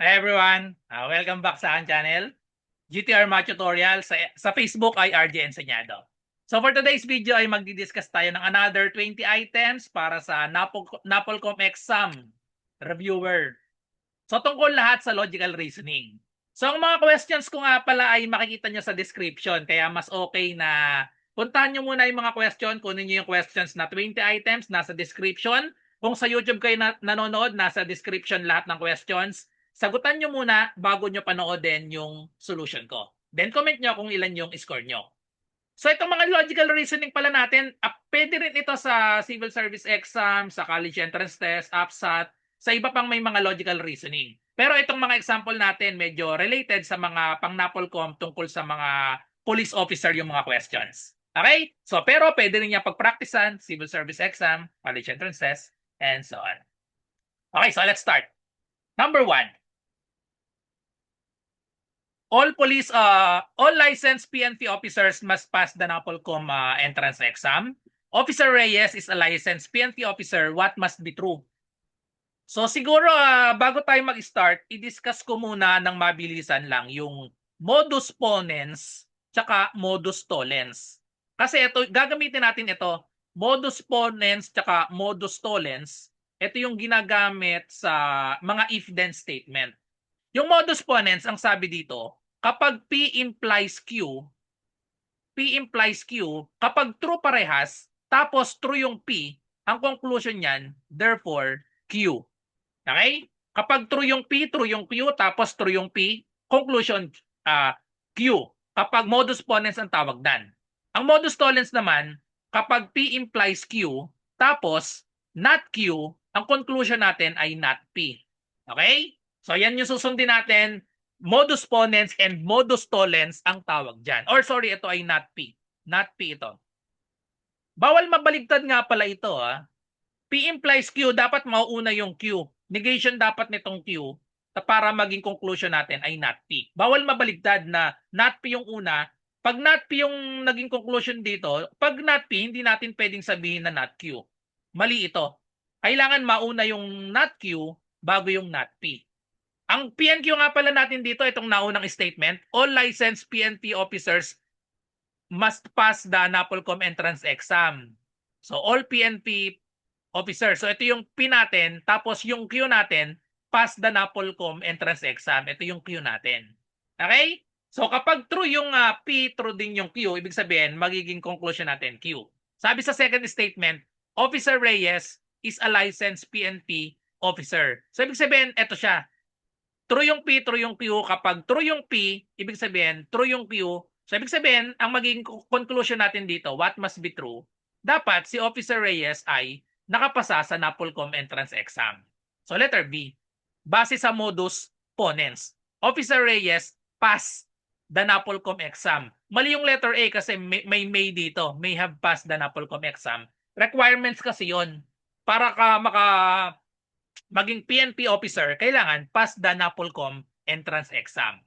Hi everyone! Welcome back sa aking channel, GTR Math Tutorial. Sa Facebook ay RJ Enseñado. So for today's video ay magdi-discuss tayo ng another 20 items para sa NAPOLCOM exam reviewer. So tungkol lahat sa logical reasoning. So ang mga questions ko nga pala ay makikita nyo sa description. Kaya mas okay na puntahan nyo muna yung mga question. Kunin nyo yung questions na 20 items nasa description. Kung sa YouTube kayo nanonood, nasa description lahat ng questions. Sagutan nyo muna bago nyo panoodin yung solution ko. Then comment nyo kung ilan yung score nyo. So itong mga logical reasoning pala natin, pwede rin ito sa civil service exam, sa college entrance test, APSAT, sa iba pang may mga logical reasoning. Pero itong mga example natin medyo related sa mga pang-NAPOLCOM tungkol sa mga police officer yung mga questions. Okay? So pero pwede rin niya pagpraktisan, civil service exam, college entrance test, and so on. Okay, so let's start. Number 1. All licensed PNP officers must pass the NAPOLCOM entrance exam. Officer Reyes is a licensed PNP officer. What must be true? So siguro bago tayo mag-start, i-discuss ko muna ng mabilisan lang yung modus ponens tsaka modus tollens. Kasi ito, gagamitin natin ito, modus ponens tsaka modus tollens. Ito yung ginagamit sa mga if-then statement. Yung modus ponens, ang sabi dito, kapag P implies Q, kapag true parehas, tapos true yung P, ang conclusion niyan, therefore, Q. Okay? Kapag true yung Q, tapos true yung P, conclusion, Q. Kapag modus ponens ang tawag dan. Ang modus tollens naman, kapag P implies Q, tapos not Q, ang conclusion natin ay not P. Okay? So yan yung susundin natin. Modus ponens and modus tollens ang tawag dyan. Or sorry, ito ay not P. Not P ito. Bawal mabaligtad nga pala ito. P implies Q, dapat mauuna yung Q. Negation dapat nitong Q para maging conclusion natin ay not P. Bawal mabaligtad na not P yung una. Pag not P yung naging conclusion dito, pag not P, hindi natin pwedeng sabihin na not Q. Mali ito. Kailangan mauna yung not Q bago yung not P. Ang PNQ nga pala natin dito, itong naunang statement, all licensed PNP officers must pass the NAPOLCOM entrance exam. So all PNP officers. So ito yung P natin, tapos yung Q natin, pass the NAPOLCOM entrance exam. Ito yung Q natin. Okay? So kapag true yung P, true din yung Q, ibig sabihin, magiging conclusion natin Q. Sabi sa second statement, Officer Reyes is a licensed PNP officer. So ibig sabihin, ito siya. True yung P, true yung Q. Kapag true yung P, ibig sabihin, true yung Q. So, ibig sabihin, ang magiging conclusion natin dito, what must be true, dapat si Officer Reyes ay nakapasa sa NAPOLCOM entrance exam. So, letter B, base sa modus ponens, Officer Reyes pass the NAPOLCOM exam. Mali yung letter A kasi may dito, may have passed the NAPOLCOM exam. Requirements kasi yon para ka maging PNP officer, kailangan pass the NAPOLCOM entrance exam.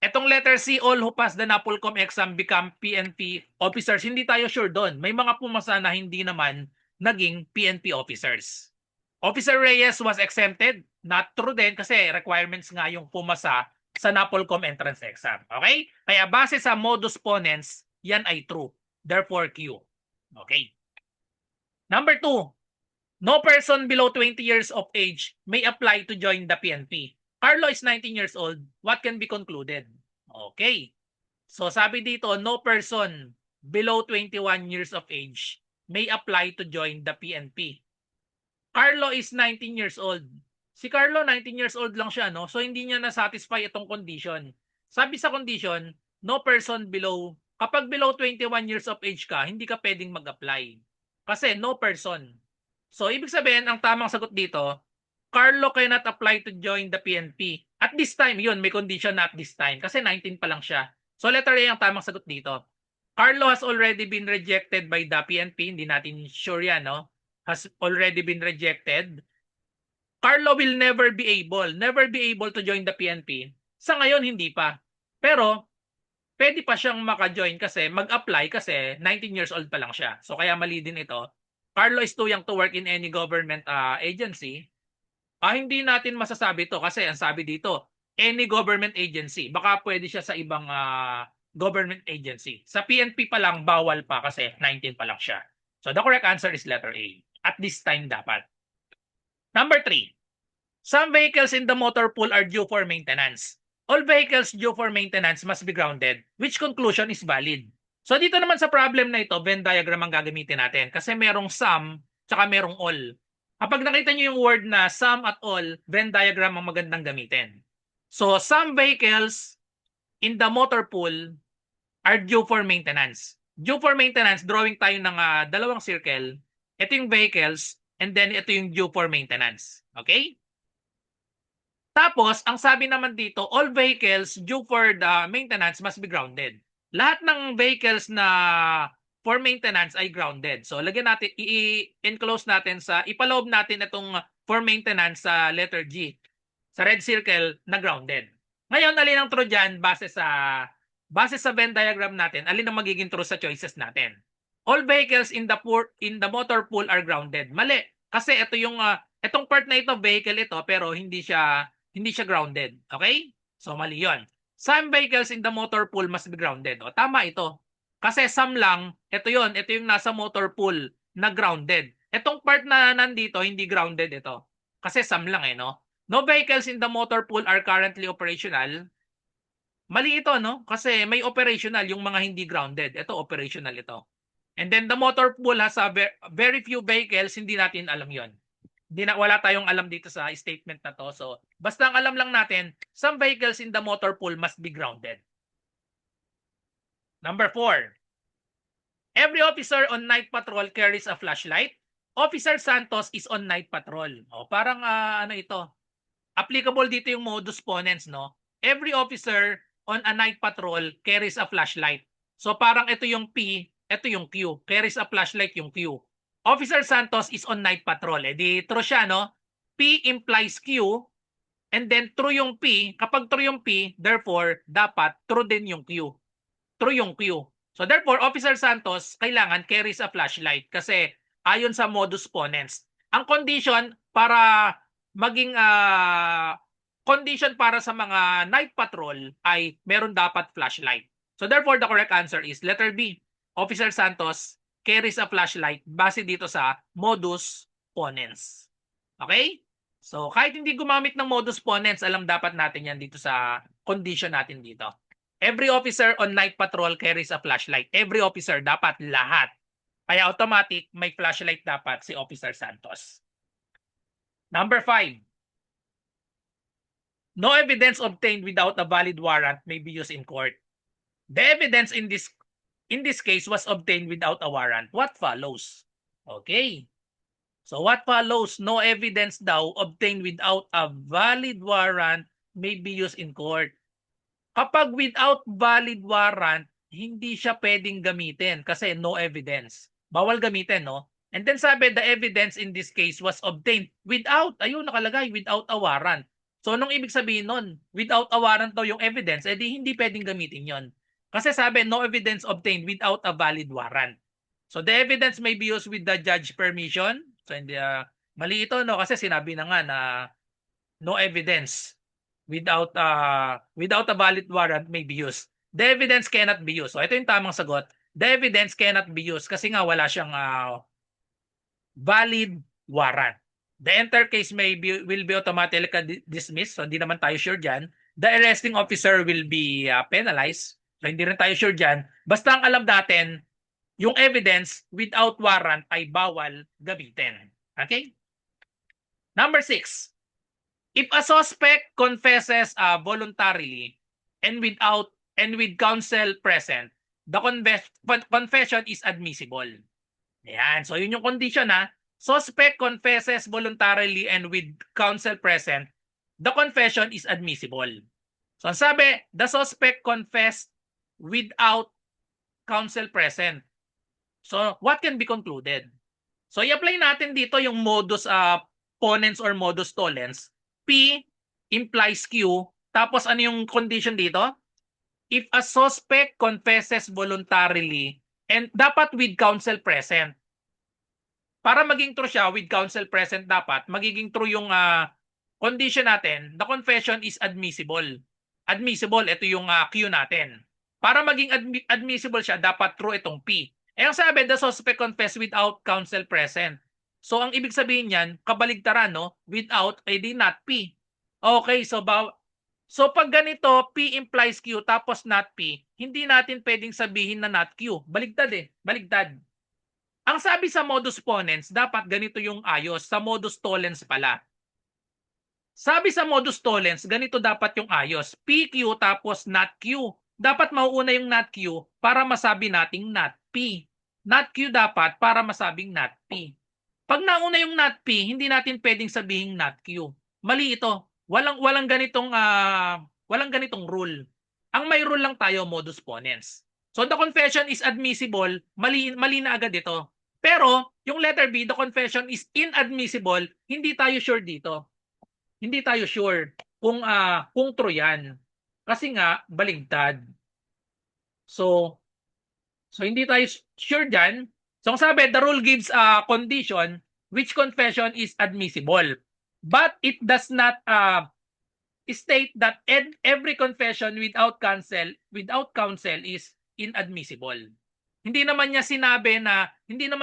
Etong letter C, all who pass the NAPOLCOM exam become PNP officers. Hindi tayo sure doon. May mga pumasa na hindi naman naging PNP officers. Officer Reyes was exempted. Not true din kasi requirements nga yung pumasa sa NAPOLCOM entrance exam. Okay? Kaya base sa modus ponens, yan ay true. Therefore, Q. Okay. Number 2, no person below 20 years of age may apply to join the PNP. Carlo is 19 years old. What can be concluded? Okay. So sabi dito, no person below 21 years of age may apply to join the PNP. Carlo is 19 years old. Si Carlo, 19 years old lang siya, no? So hindi niya na-satisfy itong condition. Sabi sa condition, no person below, kapag below 21 years of age ka, hindi ka pwedeng mag-apply. Kasi no person. So, ibig sabihin, ang tamang sagot dito, Carlo cannot apply to join the PNP. At this time, yun, may condition na at this time. Kasi 19 pa lang siya. So, letter A ang tamang sagot dito. Carlo has already been rejected by the PNP. Hindi natin sure yan, no? Has already been rejected. Carlo will never be able to join the PNP. Sa ngayon, hindi pa. Pero, pwede pa siyang maka-join kasi, mag-apply kasi 19 years old pa lang siya. So, kaya mali din ito. Carlo is too young to work in any government agency. Hindi natin masasabi to kasi ang sabi dito, any government agency. Baka pwede siya sa ibang government agency. Sa PNP pa lang, bawal pa kasi 19 pa lang siya. So the correct answer is letter A. At this time dapat. Number 3. Some vehicles in the motor pool are due for maintenance. All vehicles due for maintenance must be grounded. Which conclusion is valid? So dito naman sa problem na ito, Venn diagram ang gagamitin natin kasi merong some tsaka merong all. Kapag nakita nyo yung word na some at all, Venn diagram ang magandang gamitin. So some vehicles in the motor pool are due for maintenance. Due for maintenance, drawing tayo ng dalawang circle. Ito yung vehicles and then ito yung due for maintenance. Okay? Tapos, ang sabi naman dito, all vehicles due for the maintenance must be grounded. Lahat ng vehicles na for maintenance ay grounded. So, lagyan natin, i-enclose natin ipaloob natin itong for maintenance sa letter G. Sa red circle na grounded. Ngayon, alin ang true dyan base sa Venn diagram natin, alin ang magiging true sa choices natin? All vehicles in the motor pool are grounded. Mali. Kasi ito yung, itong part na ito, vehicle ito, pero hindi siya grounded. Okay? So, mali yun. Some vehicles in the motor pool must be grounded. O, tama ito. Kasi some lang, ito yun. Ito yung nasa motor pool na grounded. Itong part na nandito, hindi grounded ito. Kasi some lang no? No vehicles in the motor pool are currently operational. Mali ito, no? Kasi may operational yung mga hindi grounded. Ito, operational ito. And then the motor pool has very few vehicles, hindi natin alam yon. Wala tayong alam dito sa statement na to. So, basta ang alam lang natin, some vehicles in the motor pool must be grounded. Number 4. Every officer on night patrol carries a flashlight. Officer Santos is on night patrol. O, parang ano ito? Applicable dito yung modus ponens, no? Every officer on a night patrol carries a flashlight. So parang ito yung P, ito yung Q. Carries a flashlight yung Q. Officer Santos is on night patrol. Di true siya, no? P implies Q, and then true yung P. Kapag true yung P, therefore, dapat true din yung Q. True yung Q. So therefore, Officer Santos kailangan carries a flashlight kasi ayon sa modus ponens. Ang condition para maging condition para sa mga night patrol ay meron dapat flashlight. So therefore, the correct answer is letter B. Officer Santos carries a flashlight base dito sa modus ponens. Okay? So kahit hindi gumamit ng modus ponens, alam dapat natin yan dito sa condition natin dito. Every officer on night patrol carries a flashlight. Every officer, dapat lahat. Kaya automatic, may flashlight dapat si Officer Santos. Number 5. No evidence obtained without a valid warrant may be used in court. The evidence in this case was obtained without a warrant. What follows? Okay. So what follows? No evidence daw obtained without a valid warrant may be used in court. Kapag without valid warrant, hindi siya pwedeng gamitin kasi no evidence. Bawal gamitin, no? And then sabi, the evidence in this case was obtained without, ayun nakalagay, without a warrant. So, anong ibig sabihin nun? Without a warrant daw yung evidence, edi hindi pwedeng gamitin yon. Kasi sabi, no evidence obtained without a valid warrant. So, the evidence may be used with the judge permission. So, hindi, mali ito, no? Kasi sinabi na nga na no evidence without a valid warrant may be used. The evidence cannot be used. So ito yung tamang sagot. The evidence cannot be used kasi nga wala siyang valid warrant. The entire case will be automatically dismissed. So hindi naman tayo sure diyan. The arresting officer will be penalized. So hindi rin tayo sure diyan. Basta ang alam natin, yung evidence without warrant ay bawal gamitin. Okay? Number 6. If a suspect confesses voluntarily and with counsel present, the confession is admissible. Ayan. So, yun yung condition ha. Suspect confesses voluntarily and with counsel present, the confession is admissible. So, ang sabi, the suspect confessed without counsel present. So, what can be concluded? So, i-apply natin dito yung modus ponens or modus tollens. P implies Q. Tapos ano yung condition dito? If a suspect confesses voluntarily and dapat with counsel present. Para maging true siya, with counsel present dapat, magiging true yung condition natin, the confession is admissible. Admissible, ito yung Q natin. Para maging admissible siya, dapat true itong P. Eh ang sabi, the suspect confessed without counsel present. So ang ibig sabihin niyan, kabaligtaran, no? Without, di not P. Okay, so pag ganito, P implies Q tapos not P, hindi natin pwedeng sabihin na not Q. Baligtad baligtad. Ang sabi sa modus ponens, dapat ganito yung ayos. Sa modus tollens pala. Sabi sa modus tollens, ganito dapat yung ayos. PQ tapos not Q. Dapat mauuna yung not Q para masabi nating not P. Not Q dapat para masabing not P. Pag nauna yung not P, hindi natin pwedeng sabihin not Q. Mali ito. Walang ganitong rule. Ang may rule lang tayo modus ponens. So the confession is admissible, mali na agad ito. Pero yung letter B, the confession is inadmissible, hindi tayo sure dito. Hindi tayo sure kung true yan. Kasi nga, baligtad. So hindi tayo sure dyan. So ang sabi, the rule gives a condition which confession is admissible. But it does not state that every confession without counsel is inadmissible. Hindi naman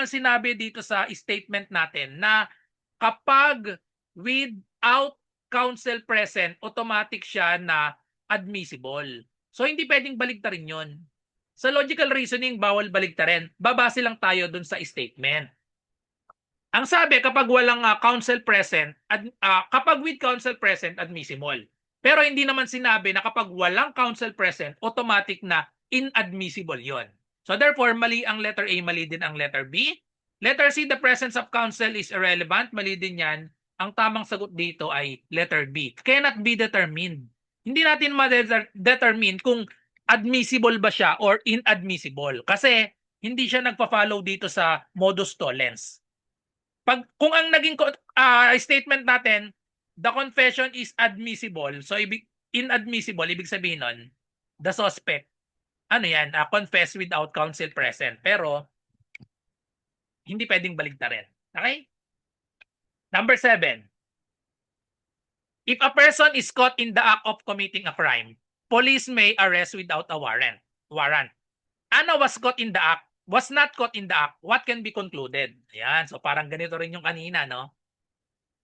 sinabi dito sa statement natin na kapag without counsel present, automatic siya na admissible. So hindi pwedeng baligtarin 'yon. Sa logical reasoning, bawal baligtarin. Babase lang tayo dun sa statement. Ang sabi, kapag walang counsel present, kapag with counsel present, admissible. Pero hindi naman sinabi na kapag walang counsel present, automatic na inadmissible yon. So therefore, mali ang letter A, mali din ang letter B. Letter C, the presence of counsel is irrelevant. Mali din yan. Ang tamang sagot dito ay letter B. Cannot be determined. Hindi natin ma-determine kung admissible ba siya or inadmissible. Kasi hindi siya nagpa-follow dito sa modus tollens. Kung ang naging statement natin, the confession is admissible, so inadmissible, ibig sabihin nun, the suspect, confess without counsel present. Pero, hindi pwedeng baligtarin. Okay? Number 7. If a person is caught in the act of committing a crime, police may arrest without a warrant. Anna was caught in the act, was not caught in the act, what can be concluded? Ayan, so parang ganito rin yung kanina, no?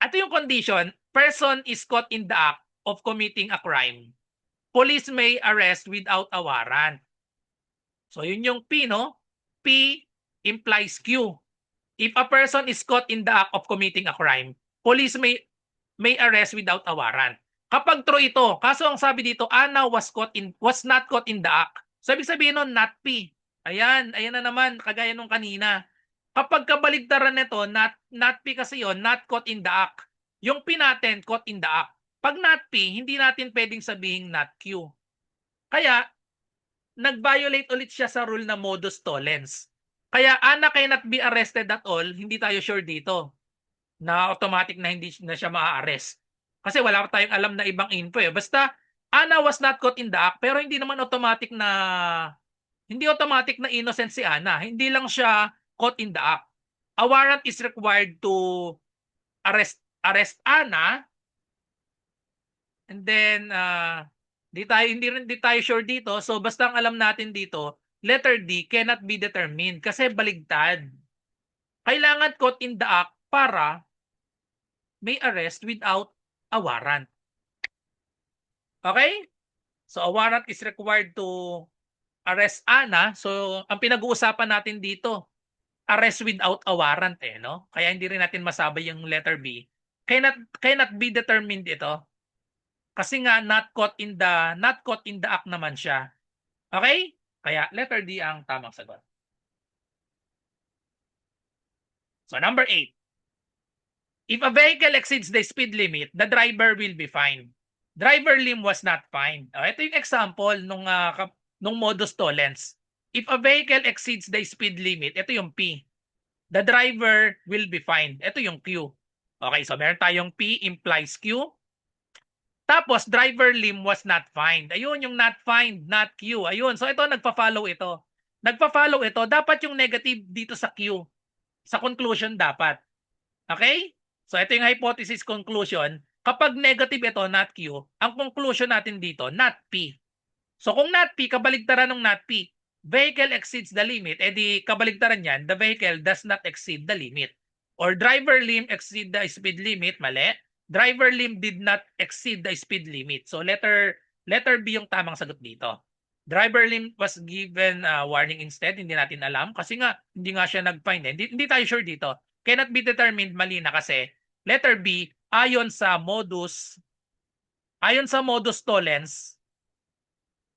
Ito yung condition, person is caught in the act of committing a crime. Police may arrest without a warrant. So yun yung P, no? P implies Q. If a person is caught in the act of committing a crime, police may arrest without a warrant. Kapag true ito, kaso ang sabi dito, Anna was not caught in the act. So ibig sabihin nun, not P. Ayan na naman, kagaya nung kanina. Kapag kabaligtaran nito, not P kasi yon, not caught in the act. Yung P natin, caught in the act. Pag not P, hindi natin pwedeng sabihin not Q. Kaya, nag-violate ulit siya sa rule na modus tollens. Kaya Anna cannot be arrested at all, hindi tayo sure dito na automatic na hindi na siya maa-arrest. Kasi wala pa tayong alam na ibang info eh. Basta, Anna was not caught in the act, pero hindi automatic na innocent si Anna. Hindi lang siya caught in the act. A warrant is required to arrest Anna. And then, hindi tayo sure dito. So, basta ang alam natin dito, letter D cannot be determined kasi baligtad. Kailangan caught in the act para may arrest without a warrant. Okay? So, a warrant is required to arrest Anna. So, ang pinag-uusapan natin dito, arrest without a warrant no? Kaya hindi rin natin masabay yung letter B. Cannot be determined ito. Kasi nga not caught in the act naman siya. Okay? Kaya letter D ang tamang sagot. So number 8. If a vehicle exceeds the speed limit, the driver will be fined. Driver lim was not fined. Ito yung example nung modus tollens. If a vehicle exceeds the speed limit, ito yung P. The driver will be fined. Ito yung Q. Okay, so meron tayong P implies Q. Tapos, driver lim was not fined. Ayun, yung not fined, not Q. Ayun, so ito, nagpa-follow ito. Dapat yung negative dito sa Q. Sa conclusion dapat. Okay? So, ito yung hypothesis conclusion. Kapag negative ito, not Q, ang conclusion natin dito, not P. So kung not P, kabaligtaran ng not P, vehicle exceeds the limit, edi kabaligtaran yan, the vehicle does not exceed the limit. Or driver limb exceed the speed limit, mali. Driver limb did not exceed the speed limit. So letter B yung tamang sagot dito. Driver limb was given warning instead, hindi natin alam kasi nga hindi nga siya nag-find. Hindi tayo sure dito. Cannot be determined, mali na kasi letter B ayon sa modus tollens,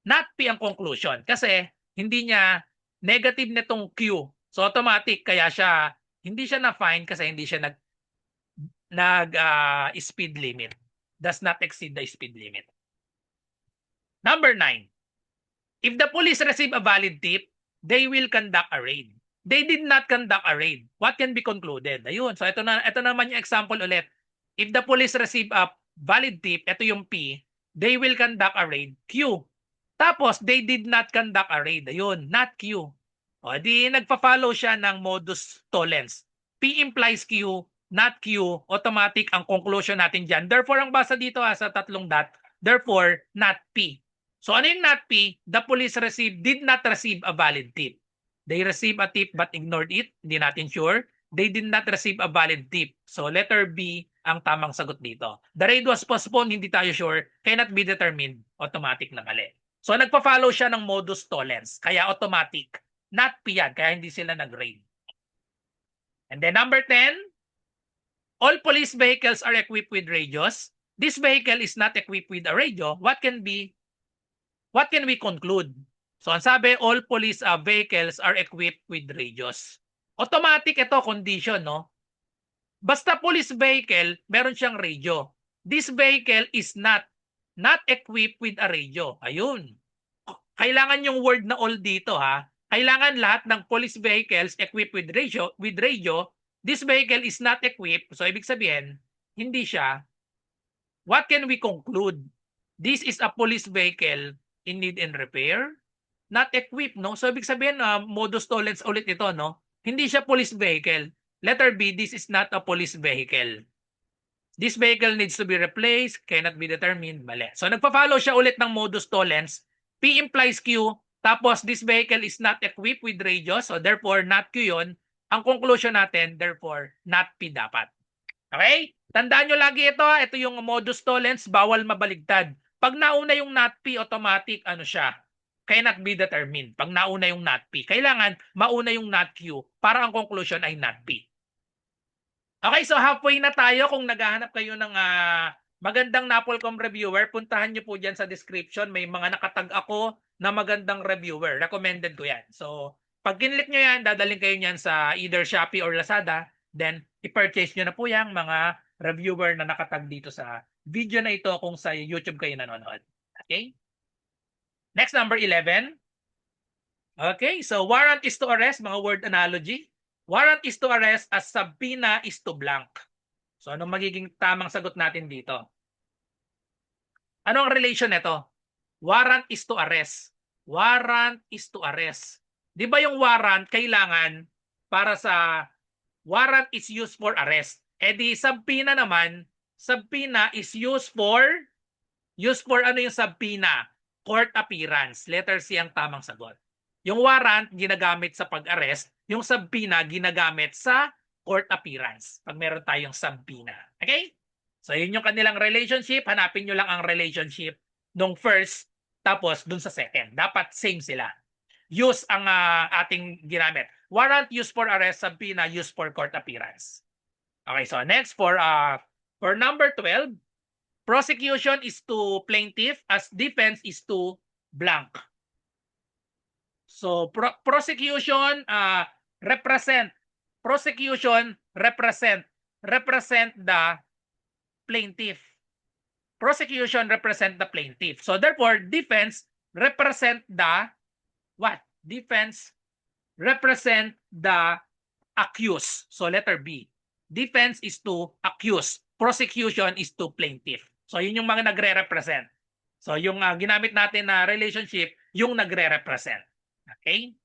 not P ang conclusion kasi hindi niya negative nitong Q. So automatic kaya siya hindi siya na-find kasi hindi siya speed limit. Does not exceed the speed limit. Number 9. If the police receive a valid tip, they will conduct a raid. They did not conduct a raid. What can be concluded? Ayun. So ito naman yung example ulit. If the police receive a valid tip, ito yung P, they will conduct a raid. Q. Tapos, they did not conduct a raid. Ayun, not Q. O, di nagpa-follow siya ng modus tollens. P implies Q, not Q. Automatic ang conclusion natin dyan. Therefore, ang basa dito sa tatlong dot, therefore, not P. So, ano yung not P? The police did not receive a valid tip. They received a tip but ignored it. Hindi natin sure. They did not receive a valid tip. So, letter B ang tamang sagot dito. The raid was postponed, hindi tayo sure. Cannot be determined. Automatic na mali. So, nagpa-follow siya ng modus tollens. Kaya automatic. Not P yan. Kaya hindi sila nag-raid. And then number 10, all police vehicles are equipped with radios. This vehicle is not equipped with a radio. What can we conclude? So, ang sabi, all police vehicles are equipped with radios. Automatic ito, condition, no? Basta police vehicle, meron siyang radio. This vehicle is not equipped with a radio. Ayun. Kailangan yung word na all dito, ha? Kailangan lahat ng police vehicles equipped with radio. This vehicle is not equipped. So, ibig sabihin, hindi siya. What can we conclude? This is a police vehicle in need and repair. Not equipped, no? So, ibig sabihin, modus tollens ulit ito, no? Hindi siya police vehicle. Letter B, this is not a police vehicle. This vehicle needs to be replaced, cannot be determined, mali. So, nagpa-follow siya ulit ng modus tollens. P implies Q, tapos this vehicle is not equipped with radio, so therefore, not Q yun. Ang conclusion natin, therefore, not P dapat. Okay? Tandaan nyo lagi ito, ito yung modus tollens, bawal mabaligtad. Pag nauna yung not P, automatic, ano siya? Cannot be determined. Pag nauna yung not P, kailangan mauna yung not Q para ang conclusion ay not P. Okay, so halfway na tayo. Kung naghahanap kayo ng magandang Napolcom reviewer, puntahan nyo po dyan sa description. May mga nakatag ako na magandang reviewer. Recommended ko yan. So, pag kinlik nyo yan, dadalhin kayo nyan sa either Shopee or Lazada. Then, i-purchase nyo na po yung mga reviewer na nakatag dito sa video na ito kung sa YouTube kayo nanonood. Okay? Next, number 11. Okay, so warrant is to arrest, mga word analogy. Warrant is to arrest as subpoena is to blank. So, anong magiging tamang sagot natin dito? Anong relation nito? Warrant is to arrest. Warrant is to arrest. Di ba yung warrant kailangan para sa warrant is used for arrest? Eh di subpoena naman, subpoena is used for ano yung subpoena? Court appearance. Letter C ang tamang sagot. Yung warrant ginagamit sa pag-arrest, yung subpoena ginagamit sa court appearance pag meron tayong subpoena. Okay? So, yun yung kanilang relationship. Hanapin nyo lang ang relationship nung first tapos dun sa second. Dapat same sila. Use ang ating ginamit. Warrant used for arrest, subpoena used for court appearance. Okay, so next for number 12, prosecution is to plaintiff as defense is to blank. So prosecution represent the plaintiff. Prosecution represent the plaintiff. So therefore, defense represent the what? Defense represent the accused. So letter B. Defense is to accuse. Prosecution is to plaintiff. So yun yung mga nagre-represent. So yung ginamit natin na relationship, yung nagre-represent. Okay?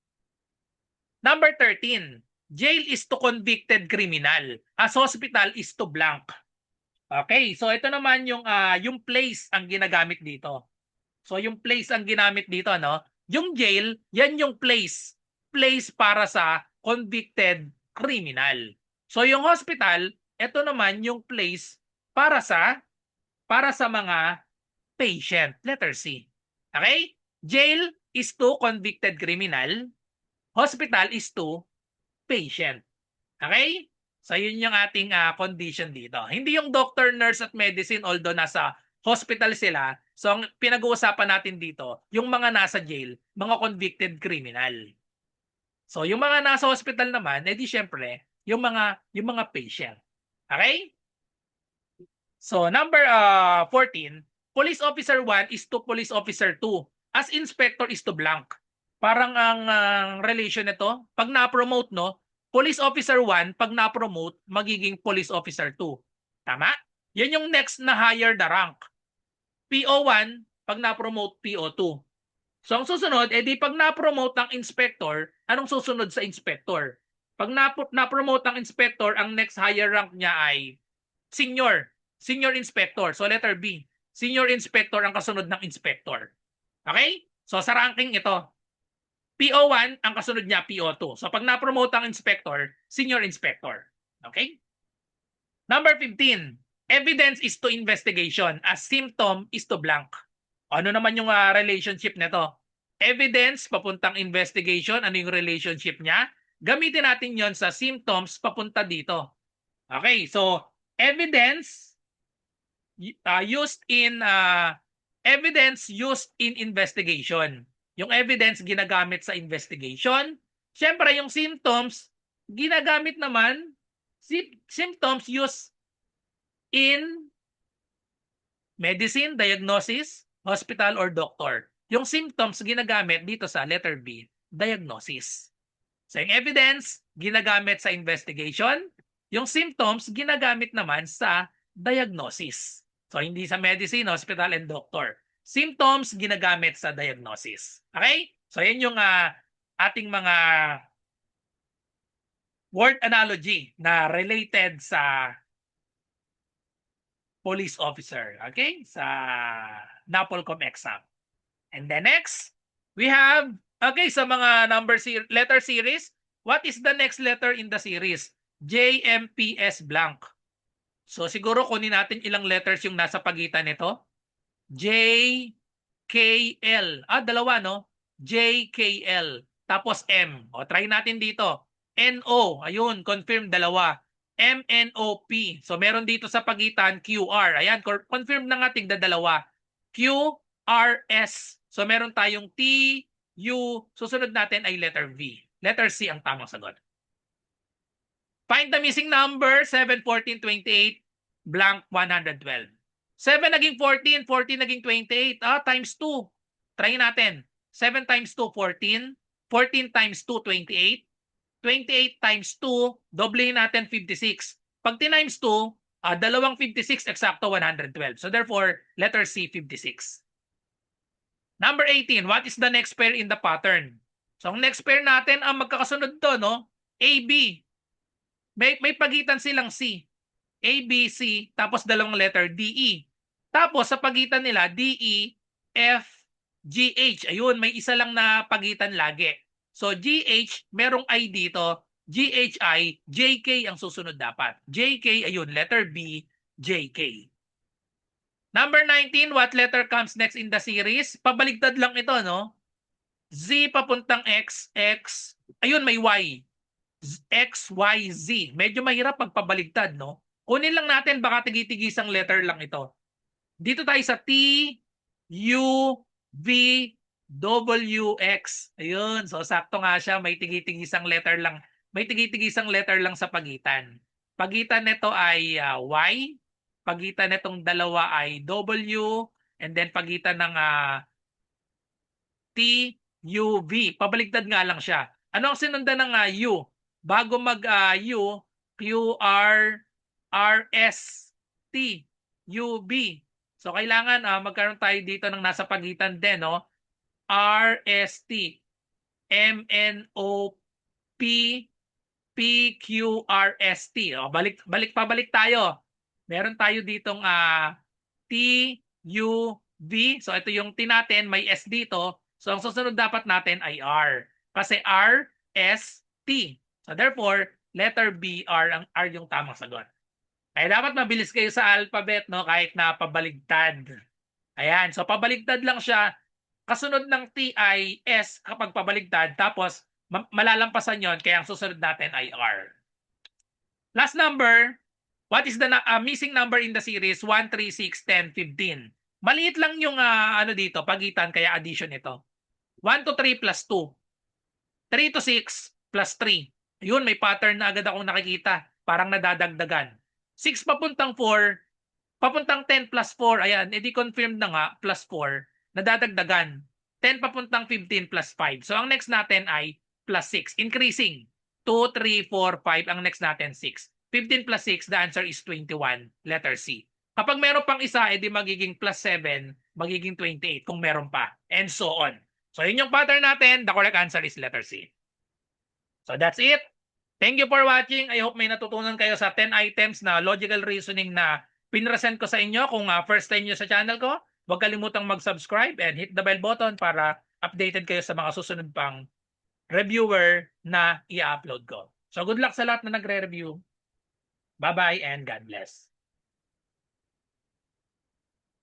Number 13. Jail is to convicted criminal. As hospital is to blank. Okay, so ito naman yung place ang ginagamit dito. So yung place ang ginamit dito, no? Yung jail, yan yung place. Place para sa convicted criminal. So yung hospital, ito naman yung place para sa mga patient. Letter C. Okay? Jail is to convicted criminal. Hospital is to patient. Okay? So yun yung ating condition dito. Hindi yung doctor, nurse at medicine although nasa hospital sila. So ang pinag-uusapan natin dito, yung mga nasa jail, mga convicted criminal. So yung mga nasa hospital naman, edi syempre, yung mga patient. Okay? So number 14, police officer 1 is to police officer 2. As inspector is to blank. Parang ang relation nito, pag na-promote, no, police officer 1, pag na-promote, magiging police officer 2. Tama? Yan yung next na higher the rank. PO1, pag na-promote, PO2. So ang susunod, edi pag na-promote ng inspector, anong susunod sa inspector? Pag na-promote ng inspector, ang next higher rank niya ay senior. Senior inspector. So letter B. Senior inspector ang kasunod ng inspector. Okay? So sa ranking ito, PO1 ang kasunod niya PO2. So pag na-promote ang inspector, senior inspector. Okay? Number 15. Evidence is to investigation. A symptom is to blank. Ano naman yung relationship nito? Evidence papuntang investigation. Ano yung relationship niya? Gamitin natin yon sa symptoms papunta dito. Okay, so evidence evidence used in investigation. Yung evidence ginagamit sa investigation. Siyempre, yung symptoms ginagamit naman symptoms used in medicine, diagnosis, hospital or doctor. Yung symptoms ginagamit dito sa letter B, diagnosis. So yung evidence ginagamit sa investigation, yung symptoms ginagamit naman sa diagnosis. So hindi sa medicine, hospital, and doctor. Symptoms ginagamit sa diagnosis. Okay? So yan yung ating mga word analogy na related sa police officer. Okay? Sa NAPOLCOM exam. And then next, we have, okay, sa mga letter series, what is the next letter in the series? JMPS blank. So siguro kunin natin ilang letters yung nasa pagitan nito. JKL. Dalawa, no? JKL. Tapos M. O, try natin dito. NO. Ayun, confirm dalawa. MNOP. So meron dito sa pagitan QR. Ayan, confirm na nga tigda dalawa. QRS. So meron tayong T, U. Susunod natin ay letter V. Letter C ang tamang sagot. Find the missing number, 7, 14, 28, blank 112. 7 naging 14, 14 naging 28. Times 2. Try natin. 7 times 2, 14. 14 times 2, 28. 28 times 2, doblehin natin 56. Pag times 2, dalawang 56, eksakto 112. So therefore, letter C, 56. Number 18, what is the next pair in the pattern? So ang next pair natin ang magkakasunod to, no? AB. May pagitan silang C. A, B, C, tapos dalawang letter D, E. Tapos sa pagitan nila, D, E, F, G, H. Ayun, may isa lang na pagitan lagi. So G, H, merong I dito. G, H, I, J, K ang susunod dapat. J, K, ayun, letter B, J, K. Number 19, what letter comes next in the series? Pabaligtad lang ito, no? Z papuntang X, X, ayun, may Y. X, Y, Z. Medyo mahirap pagpabaligtad, no? Kunin lang natin, baka tigitigisang letter lang ito. Dito tayo sa T, U, V, W, X. Ayun, so sakto nga siya, may tigitigisang letter lang. May tigitigisang letter lang sa pagitan. Pagitan nito ay Y, pagitan nitong dalawa ay W, and then pagitan ng T, U, V. Pabaligtad nga lang siya. Ano ang sinundan ng U? Bago mag-U, Q, R, R, S, T, U, B. So kailangan magkaroon tayo dito ng nasa pagitan din, no? R, S, T, M, N, O, P, P, Q, R, S, T. Pabalik tayo. Meron tayo ditong T, U, V. So ito yung T natin, may S dito. So ang susunod dapat natin ay R. Kasi R, S, T. So therefore, letter B, R yung tamang sagot. Kaya dapat mabilis kayo sa alphabet, no? Kahit na pabaligtad. Ayan. So pabaligtad lang siya. Kasunod ng T ay S kapag pabaligtad. Tapos malalampasan yon. Kaya ang susunod natin ay R. Last number. What is the missing number in the series 1, 3, 6, 10, 15? Maliit lang yung ano dito, pagitan, kaya addition ito. 1 to 3 plus 2. 3 to 6 plus 3. Yun, may pattern na agad akong nakikita. Parang nadadagdagan. 6 papuntang 4, papuntang 10 plus 4. Ayan, edi confirmed na nga, plus 4. Nadadagdagan. 10 papuntang 15 plus 5. So ang next natin ay plus 6. Increasing. 2, 3, 4, 5. Ang next natin 6. 15 plus 6, the answer is 21. Letter C. Kapag meron pang isa, edi magiging plus 7, magiging 28 kung meron pa. And so on. So yun yung pattern natin. The correct answer is letter C. So that's it. Thank you for watching. I hope may natutunan kayo sa 10 items na logical reasoning na pinresent ko sa inyo. Kung first time nyo sa channel ko, huwag kalimutang mag-subscribe and hit the bell button para updated kayo sa mga susunod pang reviewer na i-upload ko. So good luck sa lahat na nagre-review. Bye-bye and God bless.